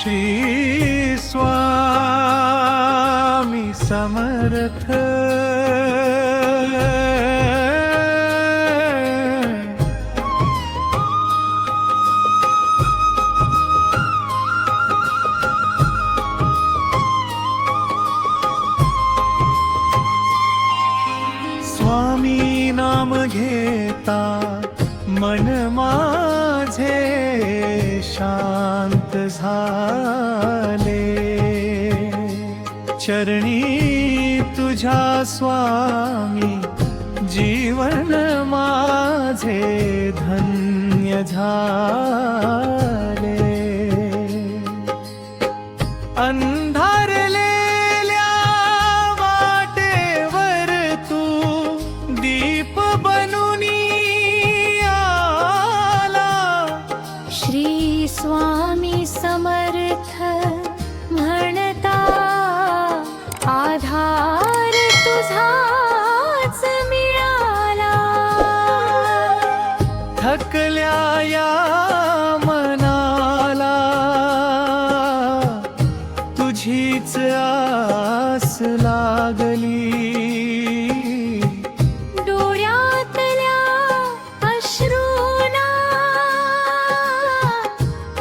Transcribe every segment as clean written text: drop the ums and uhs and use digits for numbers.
श्री स्वामी समर्थ। स्वामी नाम घेता मन माझे शांत झाले, चरणी तुझ्या स्वामी जीवन माझे धन्य झाले। अंधारलेल्या वाटेवर तू दीप बनूनी आला, श्री स्वामी समर्थ म्हणता आधार तुझाच मिळाला। थकल्या या मनाला तुझीच आस लागली, डोळ्यातल्या अश्रूंना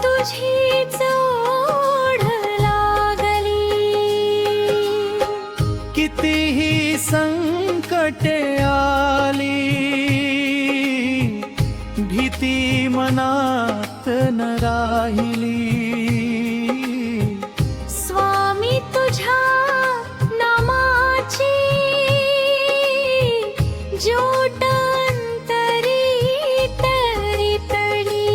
तुझीच ओढ लागली। कितीही संकटे आली, भीती मनात न राहिली। स्वामी तुझ्या नामाची ज्योत अंतरी तळी।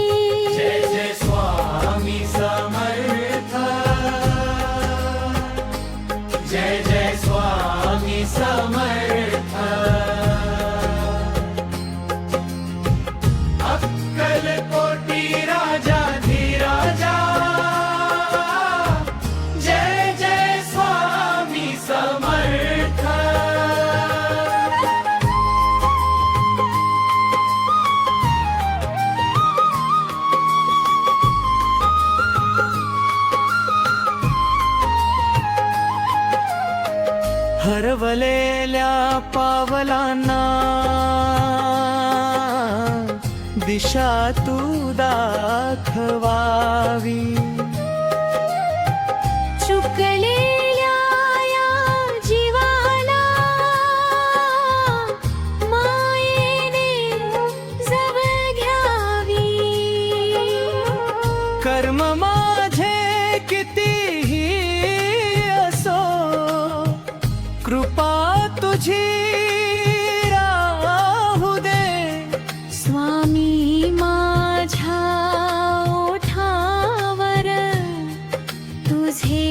जय जय स्वामी समर्थ, जय जय स्वामी समर्थ। अक्कलकोटी राजा धीराजा, जय जय स्वामी समर्थ। हरवलेल्या पावलांना दिशा तू दाखवावी, चुकलेल्या या जीवाला मायेने जवळ घ्यावी। कर्म माझे कितीही असो, कृपा तुझी राहू दे। स्वामी माझ्या ओठावर तुझे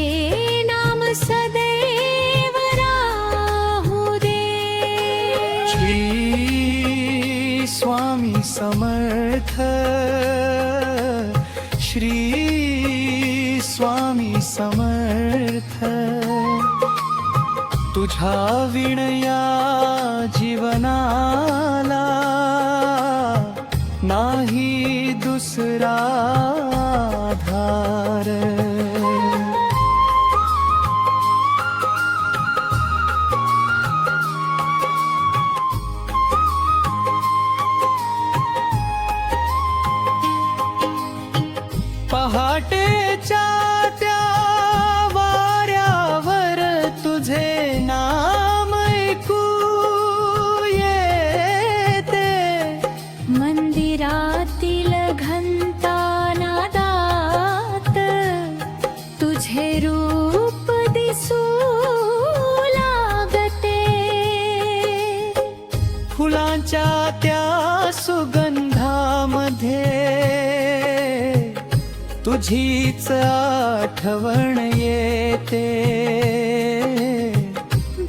नाम सदैव राहू दे। श्री स्वामी समर्थ, श्री स्वामी समर्थ। तुझ्या विणया जीवनाला नाही दुसरा आधार। पहाटेच्या त्या वाऱ्यावर तुझे नाम ऐकू येते, मंदिरातील घंटानादात तुझे रूप दिसू लागते। फुलांच्या त्या सुगंधामध्ये तुझीच आठवण येते।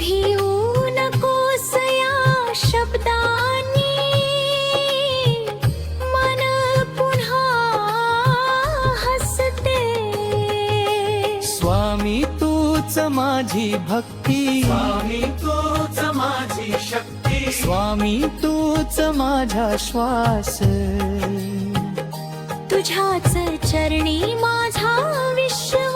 भिऊ नकोस या शब्दांनी, मन पुन्हा हसते। स्वामी तूच माझी भक्ती, स्वामी तूच माझी शक्ती, स्वामी तूच माझा श्वास। तुझ्याच चरणी माझा विश्वास।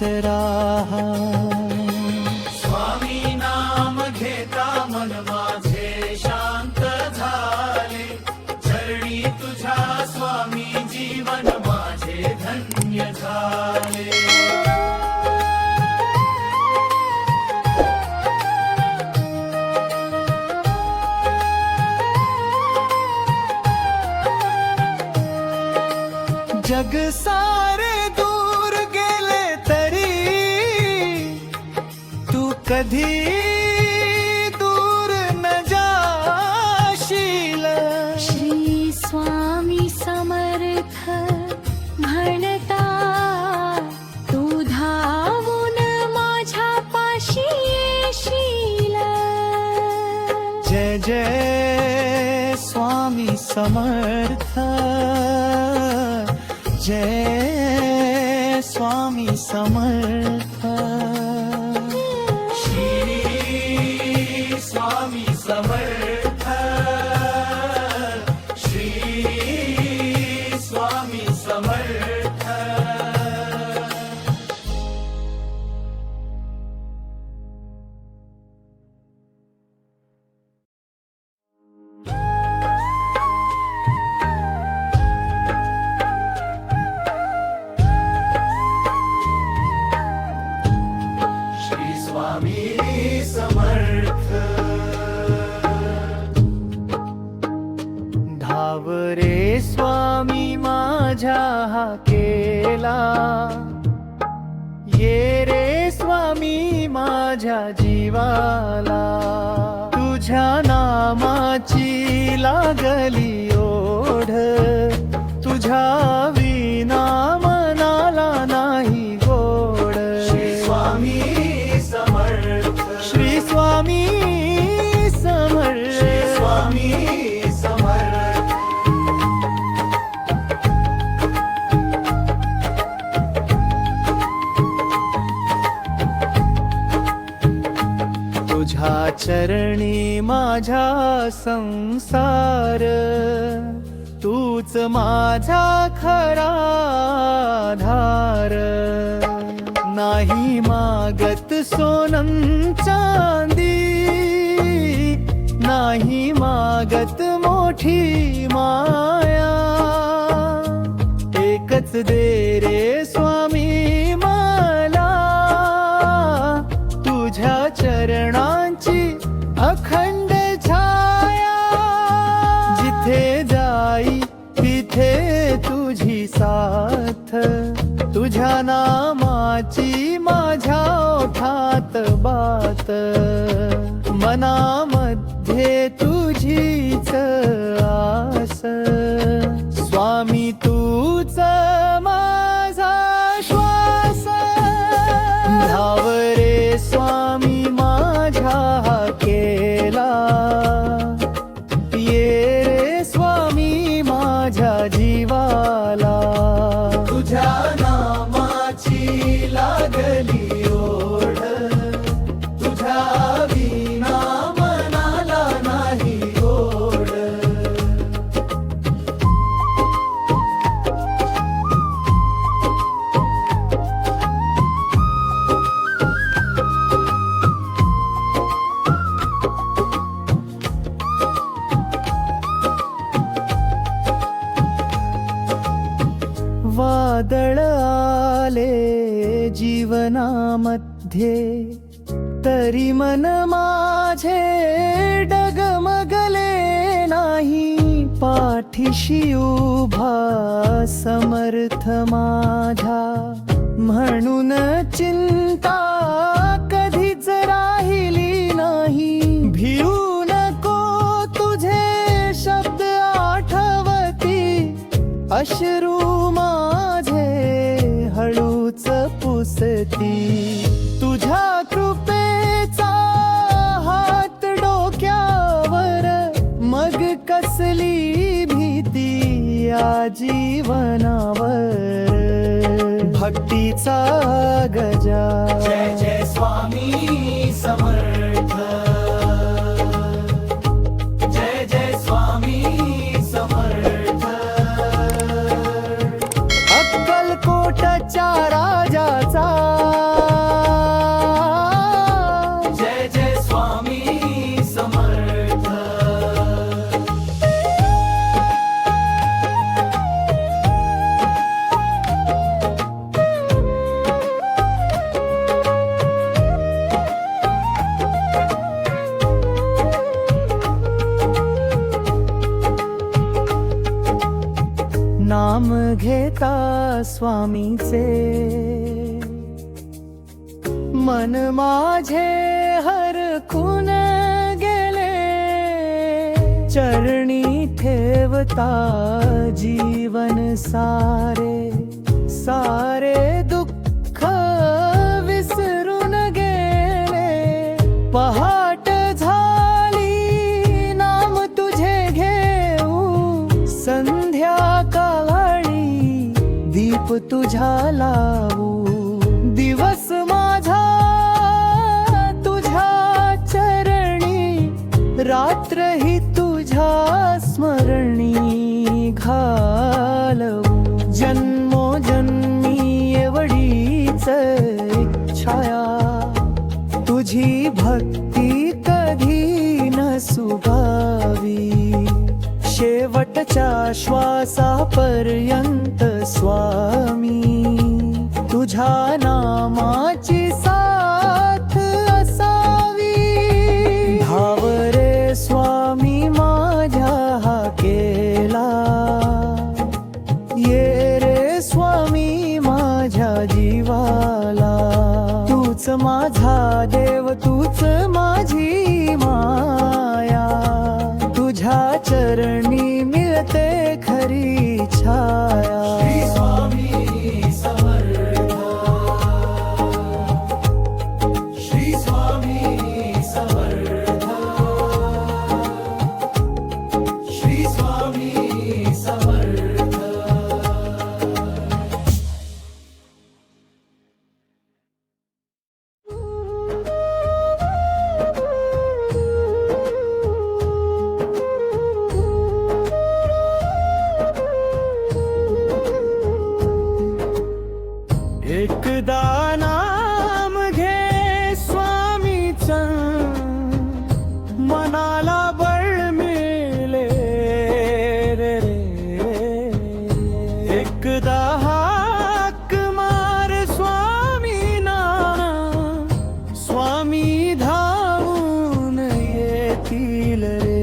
राहा. स्वामी नाम घेता मन माझे शांत झाले, चरणी तुझ्या स्वामी जीवन माझे धन्य झाले. जग सारे दूर गेले तरी तू कधी दूर न जाशील. श्री स्वामी समर्थ म्हणता तू धावून माझ्या पाशी येशील. जय जय स्वामी समर्थ, जय स्वामी समर्थ. श्री स्वामी समर्थ, श्री स्वामी समर्थ. श्री स्वामी समर्थ. धाव रे स्वामी माझ्या हाकेला, ये रे स्वामी माझ्या जीवाला. तुझ्या नामाची लागली ओढ, तुझ्या विना मनाला नाही गोड. श्री स्वामी समर्थ, श्री स्वामी समर्थ, श्री स्वामी समर्थ. तुझ्या चरणी माझा संसार, तूच माझा खरा आधार. नाही मागत सोनं चांदी, नाही मागत मोठी माया. एकच दे रे स्वामी मला, तुझ्या चरणांची अखंड छाया. जिथे जाई तिथे तुझी साथ, तुझ्या नामाची माझ्या ओठात बात. मनामध्ये तुझीच आस, स्वामी तूच माझा श्वास. धाव रे स्वामी माझ्या हाकेला, ये रे स्वामी माझ्या जीवाला. तुझ्या नामाची लागली ओढ, तुझ्या विना मनाला नाही गोड. वादळ आले जीवनामध्ये, तरी मन माझे डगमगले नाही. पाठीशी उभा समर्थ माझ्या, म्हणून चिंता कधीच राहिली नाही. भिऊ नको तुझे शब्द आठवती, अश्रू माझे हळूच पुसती. तुझ्या कृपेचा हात डोक्यावर, मग कसली भीती या जीवनावर. भक्तीचा गजा, जय जय स्वामी समर्थ, जय जय स्वामी समर्थ. अक्कलकोटच्या राजाचा ठेवता स्वामीचे मन माझे हरखून गेले चरणी ठेवता जीवन सारे सारे दुःख विसरून गेले पहाट झाली नाम तुझे घेऊ संध्याकाळी दीप तुझ्या लावू दिवस माझा तुझ्या चरणी रात्र ही तुझ्या स्मरणी घालवू जन्मोजन्मी एवढीच इच्छाया तुझी भक्ती कधी न सुगावी शेवटच्या श्वासापर्यंत स्वामी तुझ्या नामाची साथ असावी धाव रे स्वामी माझ्या हाकेला ये रे स्वामी माझ्या जीवाला तूच माझा देव तूच माझी माया तुझ्या चरणी मिळते खरी छाया श्री स्वामी समर्थ श्री स्वामी समर्थ श्री स्वामी समर्थ एकदा नाम घे स्वामीचं मनाला बळ मिळेले रे एकदा हाक मार स्वामीना स्वामी धावून येतील रे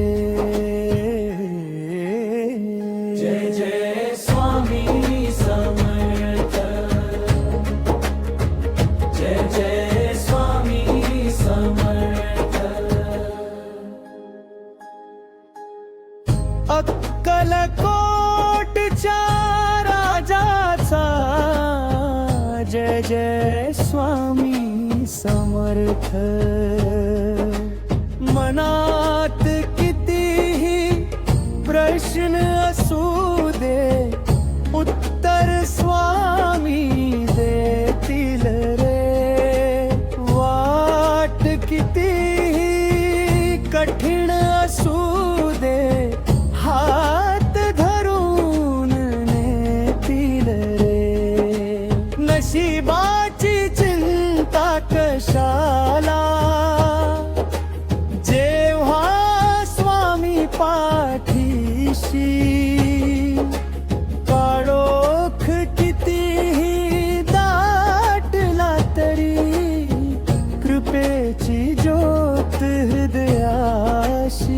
जय जय स्वामी समर्थ जय जय स्वामी समर्थ अक्कलकोटच्या राजाचा जय जय स्वामी समर्थ मनात कितीही प्रश्न असू दे उत्तर स्वामी देतील रे वाट कितीही कठीण असू दे हात धरून नेतील रे नशिबाची चिंता कशाला जेव्हा स्वामी पाठीशी काळोख कितीही दाटला तरी कृपेची ज्योत हृदयाशी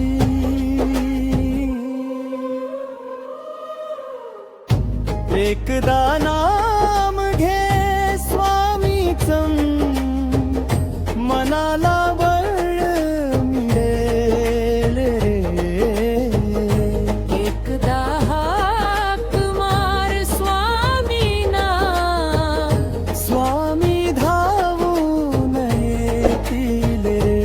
एकदा नाम घे स्वामीचं मनाला बळ मिळेल रे एकदा हाक मार स्वामीना स्वामी धावून येतील रे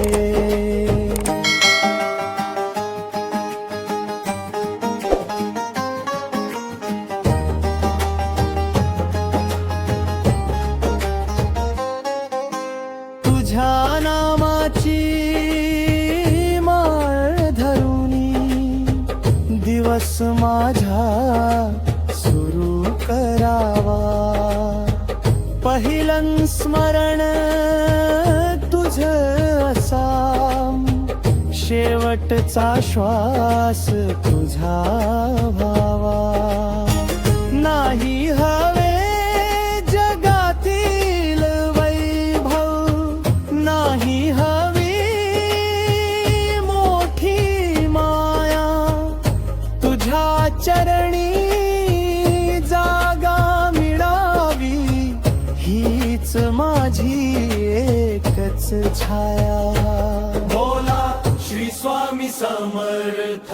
तुझ्या नामाची माळ धरुनी दिवस माझा सुरू करावा पहिलं स्मरण तुझ असाम शेवटचा श्वास तुझा व्हावा नाही हवे जगातील वैभव नाही हवी मोठी माया तुझ्या चरणी जागा छाया. बोला श्री स्वामी समर्थ.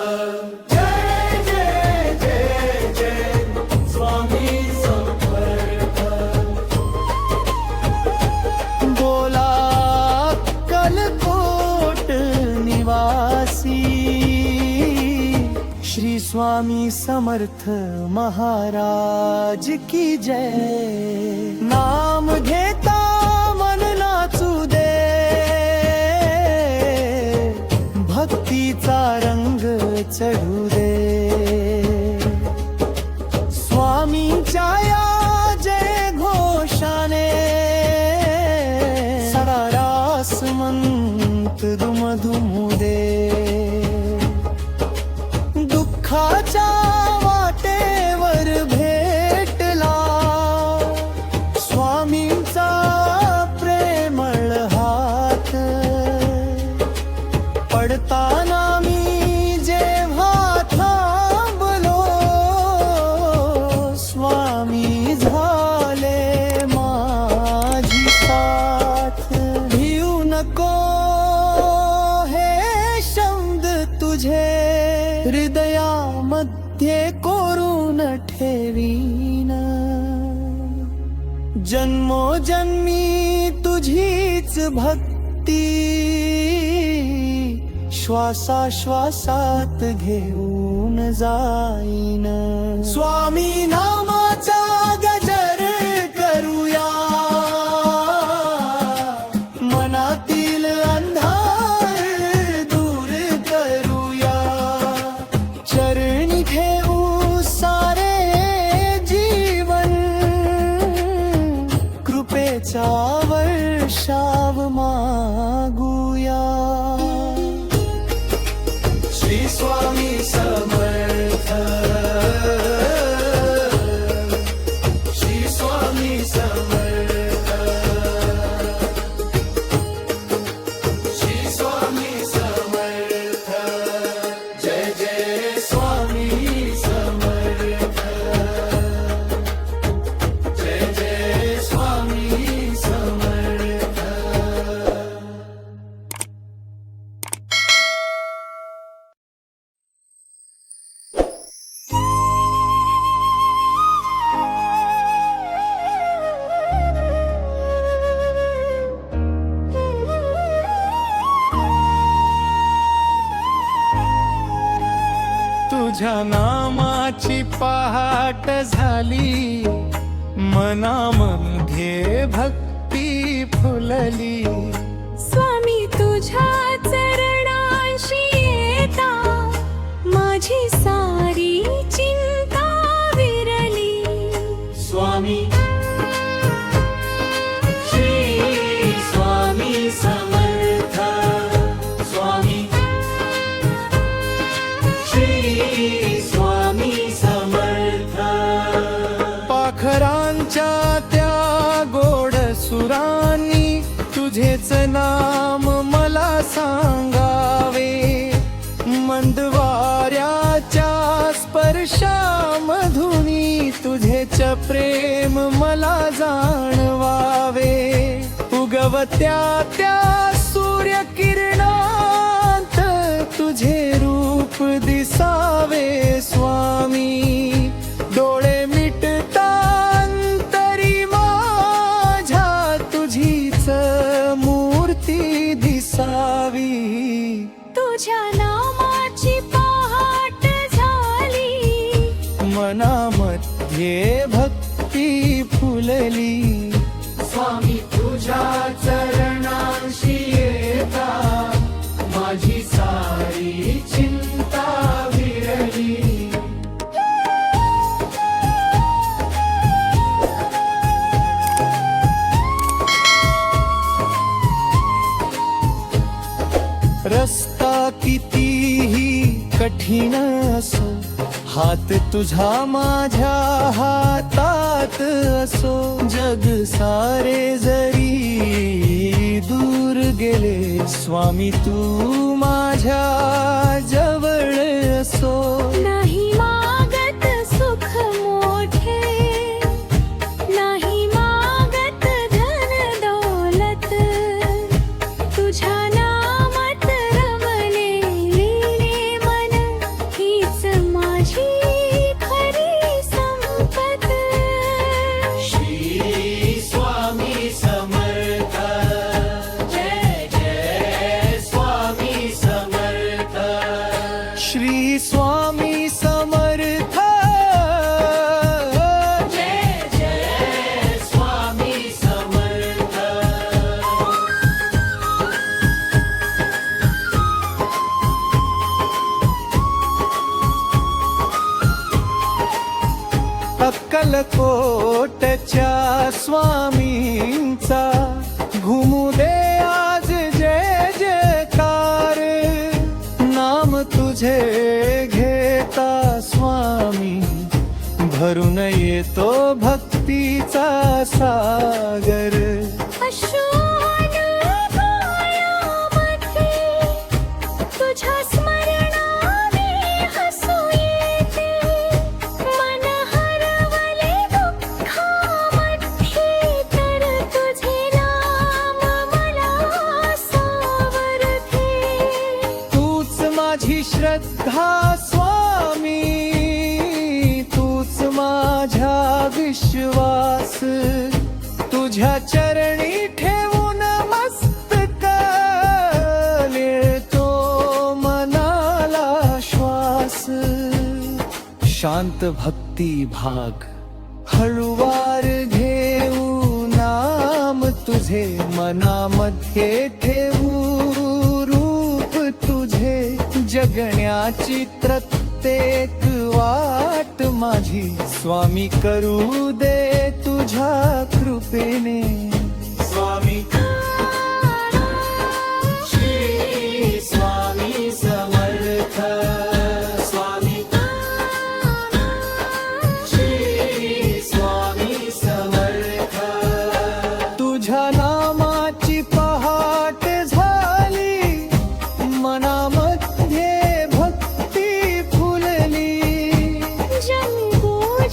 जय जय जय जय स्वामी समर्थ. बोला कलकोट निवासी श्री स्वामी समर्थ महाराज की जय. नाम घेता मन नाचू दे, भक्तीचा रंग चढू दे. स्वामींच्या या जय घोषाने सडा रास मंत दुमधुमू दे. दुःखाच्या वाटेवर भेटला स्वामींचा प्रेमळ हात. पडताना मी जेव्हा थांबलो, स्वामी झाले माझी साथ. भिऊ नको हे शब्द तुझे हृदयामध्ये कोरून ठेवीन. जन्मोजन्मी तुझीच भक्ती श्वासाश्वासात घेऊन जाईन. स्वामी नामाचा गजर करूया, मनातील अंधार दूर करूया. चरणी ठेवू सारे जीवन, कृपेचा वर्षाव मागूया. श्री स्वामी समर्थ. श्री स्वामी समर्थ. श्री स्वामी समर्थ. जय जय स्वामी समर्थ. जय जय स्वामी समर्थ. तुझ्या नामाची पहाट झाली, मनामध्ये भक्ती फुलली. स्वामी तुझ्या चरणांशी येता माझी सारी चिंता विरली. स्वामी श्री स्वामी समर्थ. स्वामी श्री स्वामी समर्थ. पाखरांच्या त्या गोड सुरांनी तुझेच नाम मला सांगावे. मंदवाऱ्याच्या स्पर्शामधुनी तुझेच प्रेम मला जाणवावे. उगवत्या त्या सूर्यकिरणांत तुझे रूप दिसावे स्वामी. डोळे मिटतांतरी माझ्या तुझीच मूर्ती दिसावी. तुझ्या नामाची पहाट झाली, मनामध्ये भक्ती फुलली. स्वामी तुझ्या चरणांशी येता माझी सारी चिंता विरली. रस्ता कितीही कठीण असो, हात तुझा माझ्या हातात असो. जग सारे जरी दूर गेले, स्वामी तू माझ्या जवळ असो. नाही मागत सुख मोठे, नाही मागत धन दौलत. घुमू दे आज जय जयकार, नाम तुझे घेता स्वामी, भरून येतो भक्तीचा सागर. तुझ्या स्मरणाने हसू येते, मन हरवले दुःखामध्ये, तर तुझे नाम मला सावरते. तूच माझी श्रद्धा स्वामी, तूच माझा विश्वास, तुझ्या चरणी ठेवून मस्तक लेतो मनाला श्वास. शांत भक्ती भाग हळुवार घेऊ, नाम तुझे मनामध्ये ठेवू, रूप तुझे जगण्याची प्रत्येक वाट माझी स्वामी करू दे तुझ्या कृपेने. स्वामी श्री स्वामी समर्थ, स्वामी श्री स्वामी समर्थ. तुझ्या नामाची पहाट झाली, मनामध्ये भक्ती फुलली.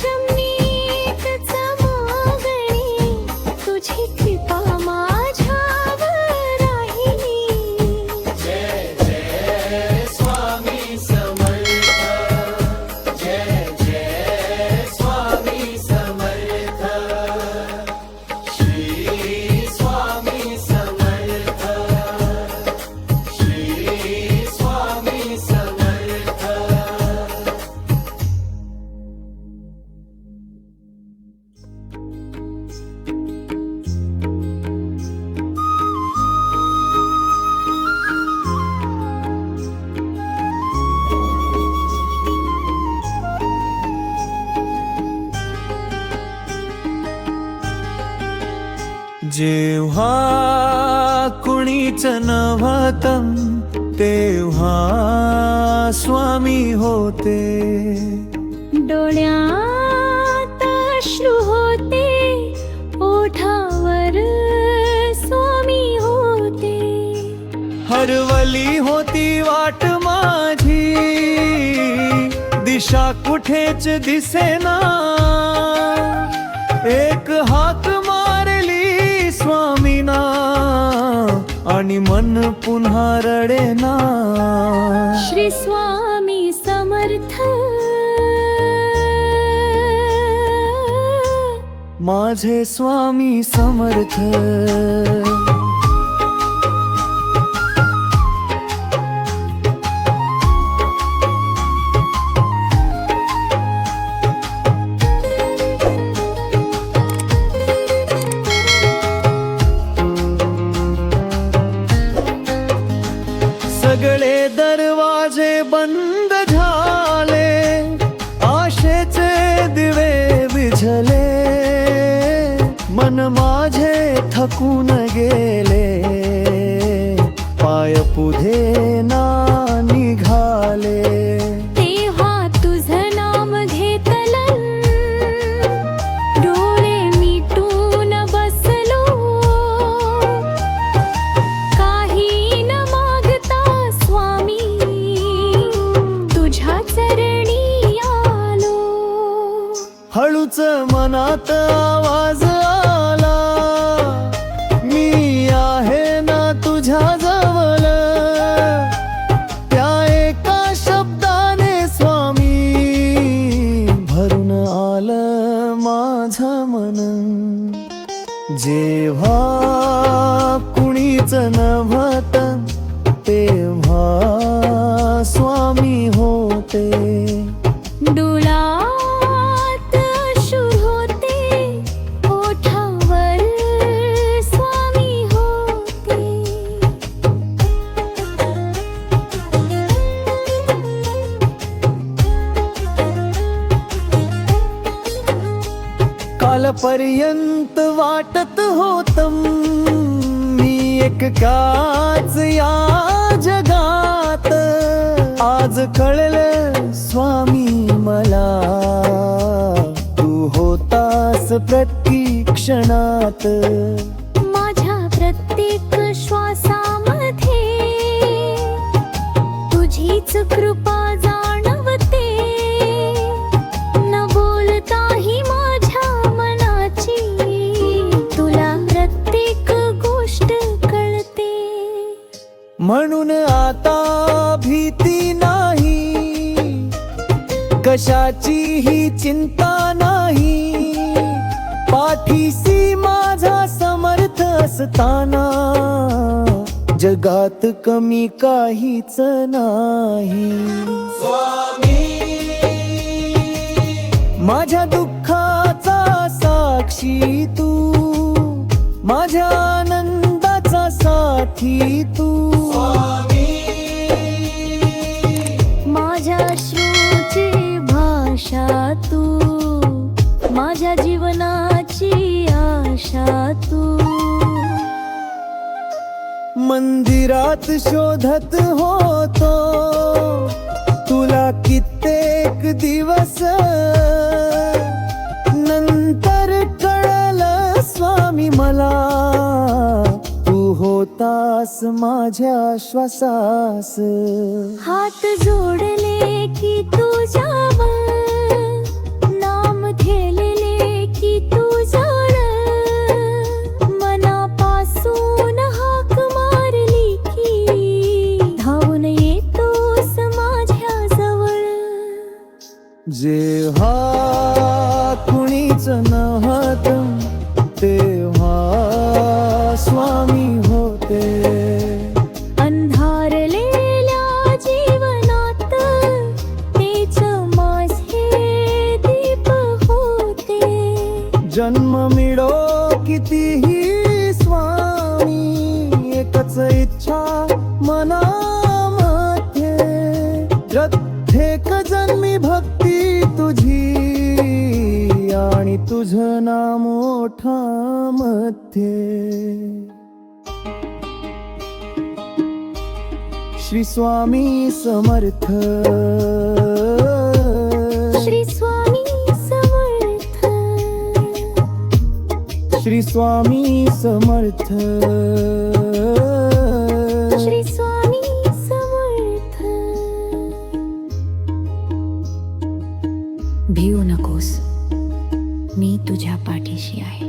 जमनीत चमगणी, तुझी कृपा माझ्यावर राहिली. जय जय स्वामी समर्थ, जय जय स्वामी समर्थ, श्री स्वामी समर्थ, श्री स्वामी समर्थ. जेव्हा कुणीच नव्हतं, तेव्हा स्वामी होते. डोळ्यात अश्रू होते, ओठावर स्वामी होते. हरवली होती वाट माझी, दिशा कुठेच दिसेना. एक हाक मारली स्वामीना, आणि मन पुन्हा रडेना. श्री स्वामी समर्थ, माझे स्वामी समर्थ. सगळे दरवाजे बंद झाले, आशेचे दिवे विझले, मन माझे थकून गेले, पाय पुढे ना निघाले. तेव्हा तुझं नाम घेतलं, डोळे मिटून बसलो. काही न मागता स्वामी, तुझ्या चरणी आलो. हळूच मनात आवाज आला, मी आहे ना तुझ्या जवळ. त्या एका शब्दाने स्वामी, भरून आलं माझं मन. जेव्हा कुणीच नव्हतं, तेव्हा स्वामी होते. डोळ्यात अश्रू होते, ओठावर स्वामी होते. कालपर्यंत वाटत होतं एकट्याच या जगात आज कळलं स्वामी मला, तू होतास प्रत्येक क्षणात. माझ्या प्रत्येक श्वासामध्ये तुझीच कृपा जाणवते. न बोलताही माझ्या मनाची तुला प्रत्येक गोष्ट कळते. म्हणून आता भीती नाही, कशाचीही चिंता नाही. पाठीशी माझा समर्थ असताना जगात कमी काहीच नाही. माझ्या दुःखाचा साक्षी तू, माझ्या आनंदाचा साथी तू. माझ्या अश्रूची भाषा तू, माझ्या जीवनाची आशा तू. मंदिरात शोधत होतो तुला कित्येक दिवस, नंतर कळलं स्वामी मला, तू होतास माझ्या श्वासास. हात जोडले की तुझ्यावर, नाम घेलेले की तुझ्यावर. मनापासून हाक मारली की धावून येतोस माझ्या जवळ. जेव्हा कुणीच नव्हतं तेव्हा स्वामी होते. अंधारलेल्या जीवनात तेच माझे दीप होते. जन्म मिळो कितीही स्वामी, एकच इच्छा मनामध्ये. प्रत्येक जन्मी भक्ती तुझी आणि तुझं नाम ओठामध्ये. श्री स्वामी समर्थ, श्री स्वामी समर्थ, श्री स्वामी समर्थ, श्री स्वामी समर्थ. भिवू नकोस, मी तुझ्या पाठीशी आहे.